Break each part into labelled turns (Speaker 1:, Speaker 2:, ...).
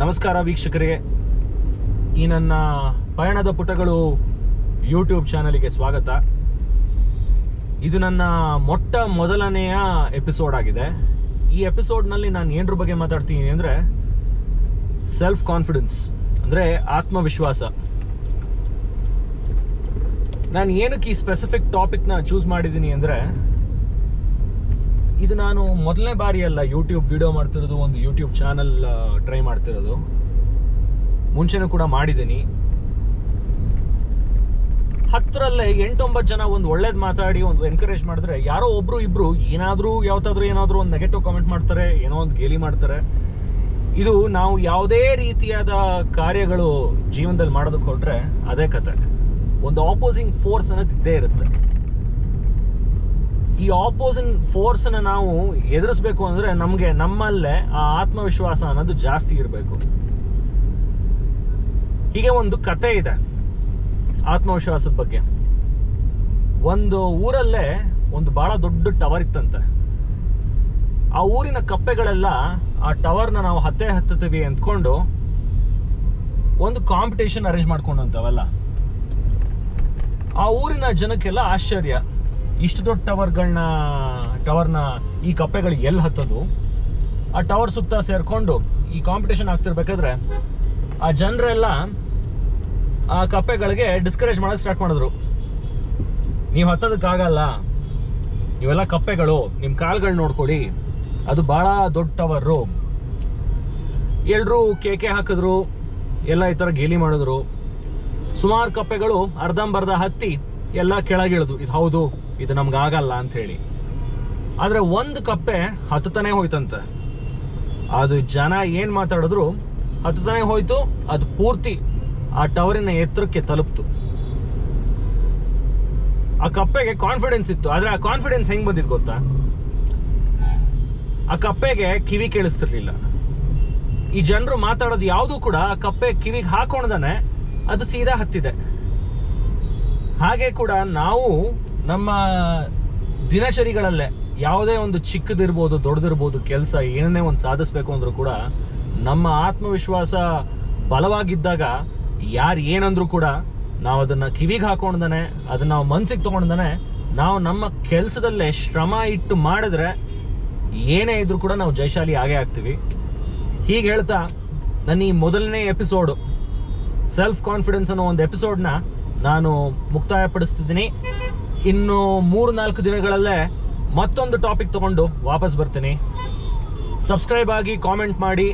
Speaker 1: ನಮಸ್ಕಾರ ವೀಕ್ಷಕರಿಗೆ, ಈ ನನ್ನ ಪಯಣದ ಪುಟಗಳು ಯೂಟ್ಯೂಬ್ ಚಾನಲ್ಗೆ ಸ್ವಾಗತ. ಇದು ನನ್ನ ಮೊದಲನೆಯ ಎಪಿಸೋಡ್ ಆಗಿದೆ. ಈ ಎಪಿಸೋಡ್ನಲ್ಲಿ ನಾನು ಏನರ ಬಗ್ಗೆ ಮಾತಾಡ್ತೀನಿ ಅಂದರೆ ಸೆಲ್ಫ್ ಕಾನ್ಫಿಡೆನ್ಸ್, ಅಂದರೆ ಆತ್ಮವಿಶ್ವಾಸ. ನಾನು ಏನಕ್ಕೆ ಈ ಸ್ಪೆಸಿಫಿಕ್ ಟಾಪಿಕ್ನ ಚೂಸ್ ಮಾಡಿದ್ದೀನಿ ಅಂದರೆ, ಇದು ನಾನು ಮೊದಲನೇ ಬಾರಿ ಅಲ್ಲ ಯೂಟ್ಯೂಬ್ ವಿಡಿಯೋ ಮಾಡ್ತಿರೋದು, ಒಂದು ಯೂಟ್ಯೂಬ್ ಚಾನಲ್ ಟ್ರೈ ಮಾಡ್ತಿರೋದು. ಮುಂಚೆನೂ ಕೂಡ ಮಾಡಿದ್ದೀನಿ. 10ರಲ್ಲಿ 8-9 ಜನ ಒಂದು ಒಳ್ಳೇದು ಮಾತಾಡಿ ಒಂದು ಎನ್ಕರೇಜ್ ಮಾಡಿದ್ರೆ, ಯಾರೋ ಒಬ್ರು ಇಬ್ರು ಏನಾದರೂ ಒಂದು ನೆಗೆಟಿವ್ ಕಾಮೆಂಟ್ ಮಾಡ್ತಾರೆ, ಏನೋ ಒಂದು ಗೇಲಿ ಮಾಡ್ತಾರೆ. ಇದು ನಾವು ಯಾವುದೇ ರೀತಿಯಾದ ಕಾರ್ಯಗಳು ಜೀವನದಲ್ಲಿ ಮಾಡೋದಕ್ಕೆ ಹೊರಟ್ರೆ ಅದೇ ಕತೆ. ಒಂದು ಆಪೋಸಿಂಗ್ ಫೋರ್ಸ್ ಅನ್ನೋದು ಇದ್ದೇ ಇರುತ್ತೆ. ಈ ಆಪೋಸಿಂಗ್ ಫೋರ್ಸನ್ನ ನಾವು ಎದುರಿಸ್ಬೇಕು ಅಂದರೆ ನಮಗೆ ನಮ್ಮಲ್ಲೇ ಆ ಆತ್ಮವಿಶ್ವಾಸ ಅನ್ನೋದು ಜಾಸ್ತಿ ಇರಬೇಕು. ಹೀಗೆ ಒಂದು ಕತೆ ಇದೆ ಆತ್ಮವಿಶ್ವಾಸದ ಬಗ್ಗೆ. ಒಂದು ಊರಲ್ಲೇ ಒಂದು ಬಹಳ ದೊಡ್ಡ ಟವರ್ ಇತ್ತಂತೆ. ಆ ಊರಿನ ಕಪ್ಪೆಗಳೆಲ್ಲ ಆ ಟವರ್ನ ನಾವು ಹತ್ತುತ್ತೀವಿ ಅಂದ್ಕೊಂಡು ಒಂದು ಕಾಂಪಿಟೇಷನ್ ಅರೇಂಜ್ ಮಾಡ್ಕೊಂಡಂತವಲ್ಲ. ಆ ಊರಿನ ಜನಕ್ಕೆಲ್ಲ ಆಶ್ಚರ್ಯ, ಇಷ್ಟು ದೊಡ್ಡ ಟವರ್ನ ಈ ಕಪ್ಪೆಗಳು ಎಲ್ಲಿ ಹತ್ತೋದು? ಆ ಟವರ್ ಸುತ್ತ ಸೇರ್ಕೊಂಡು ಈ ಕಾಂಪಿಟೇಷನ್ ಆಗ್ತಿರ್ಬೇಕಾದ್ರೆ ಆ ಜನರೆಲ್ಲ ಆ ಕಪ್ಪೆಗಳಿಗೆ ಡಿಸ್ಕರೇಜ್ ಮಾಡೋಕೆ ಸ್ಟಾರ್ಟ್ ಮಾಡಿದ್ರು. ನೀವು ಹತ್ತೋದಕ್ಕಾಗಲ್ಲ, ನೀವೆಲ್ಲ ಕಪ್ಪೆಗಳು, ನಿಮ್ಮ ಕಾಲ್ಗಳು ನೋಡ್ಕೊಳ್ಳಿ, ಅದು ಭಾಳ ದೊಡ್ಡ ಟವರು. ಎಲ್ಲರೂ ಕೇಕೆ ಹಾಕಿದ್ರು, ಎಲ್ಲ ಈ ಥರ ಗೇಲಿ ಮಾಡಿದ್ರು. ಸುಮಾರು ಕಪ್ಪೆಗಳು ಅರ್ಧಂಬರ್ಧ ಹತ್ತಿ ಎಲ್ಲ ಕೆಳಗಿಳಿದು, ಇದು ಹೌದು, ಇದು ನಮ್ಗಾಗಲ್ಲ ಅಂಥೇಳಿ. ಆದರೆ ಒಂದು ಕಪ್ಪೆ ಹತ್ತತಾನೆ ಹೋಯ್ತಂತೆ. ಅದು ಜನ ಏನು ಮಾತಾಡಿದ್ರು ಹತ್ತತಾನೆ ಹೋಯ್ತು. ಅದು ಪೂರ್ತಿ ಆ ಟವರಿನ ಎತ್ತರಕ್ಕೆ ತಲುಪ್ತು. ಆ ಕಪ್ಪೆಗೆ ಕಾನ್ಫಿಡೆನ್ಸ್ ಇತ್ತು. ಆದರೆ ಆ ಕಾನ್ಫಿಡೆನ್ಸ್ ಹೆಂಗೆ ಬಂದಿದ್ದು ಗೊತ್ತಾ? ಆ ಕಪ್ಪೆಗೆ ಕಿವಿ ಕೇಳಿಸ್ತಿರ್ಲಿಲ್ಲ. ಈ ಜನರು ಮಾತಾಡೋದು ಯಾವುದೂ ಕೂಡ ಆ ಕಪ್ಪೆ ಕಿವಿಗೆ ಹಾಕೊಂಡ್ದಾನೆ ಅದು ಸೀದಾ ಹತ್ತಿದೆ. ಹಾಗೆ ಕೂಡ ನಾವು ನಮ್ಮ ದಿನಚರಿಗಳಲ್ಲೇ ಯಾವುದೇ ಒಂದು ಚಿಕ್ಕದಿರ್ಬೋದು ದೊಡ್ಡದಿರ್ಬೋದು ಕೆಲಸ ಏನನ್ನೇ ಒಂದು ಸಾಧಿಸ್ಬೇಕು ಅಂದರೂ ಕೂಡ ನಮ್ಮ ಆತ್ಮವಿಶ್ವಾಸ ಬಲವಾಗಿದ್ದಾಗ ಯಾರು ಏನಂದ್ರೂ ಕೂಡ ನಾವು ಅದನ್ನು ಕಿವಿಗೆ ಹಾಕೊಂಡ್ದಾನೆ, ಅದನ್ನು ನಾವು ಮನಸ್ಸಿಗೆ ತೊಗೊಂಡ್ದಾನೆ, ನಾವು ನಮ್ಮ ಕೆಲಸದಲ್ಲೇ ಶ್ರಮ ಇಟ್ಟು ಮಾಡಿದ್ರೆ ಏನೇ ಇದ್ರೂ ಕೂಡ ನಾವು ಜಯಶಾಲಿ ಆಗೇ ಆಗ್ತೀವಿ. ಹೀಗೆ ಹೇಳ್ತಾ ನನ್ನ ಈ ಮೊದಲನೇ ಎಪಿಸೋಡು ಸೆಲ್ಫ್ ಕಾನ್ಫಿಡೆನ್ಸ್ ಅನ್ನೋ ಒಂದು ಎಪಿಸೋಡ್ನ ನಾನು ಮುಕ್ತಾಯಪಡಿಸ್ತಿದ್ದೀನಿ. ಇನ್ನು 3-4 ದಿನಗಳಲ್ಲೇ ಮತ್ತೊಂದು ಟಾಪಿಕ್ ತಗೊಂಡು ವಾಪಸ್ ಬರ್ತೀನಿ. ಸಬ್ಸ್ಕ್ರೈಬ್ ಆಗಿ ಕಾಮೆಂಟ್ ಮಾಡಿ,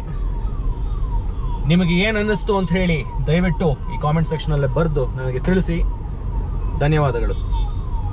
Speaker 1: ನಿಮಗೆ ಏನು ಅನ್ನಿಸ್ತು ಅಂತ ಹೇಳಿ ದಯವಿಟ್ಟು ಈ ಕಾಮೆಂಟ್ ಸೆಕ್ಷನಲ್ಲೇ ಬರೆದು ನನಗೆ ತಿಳಿಸಿ. ಧನ್ಯವಾದಗಳು.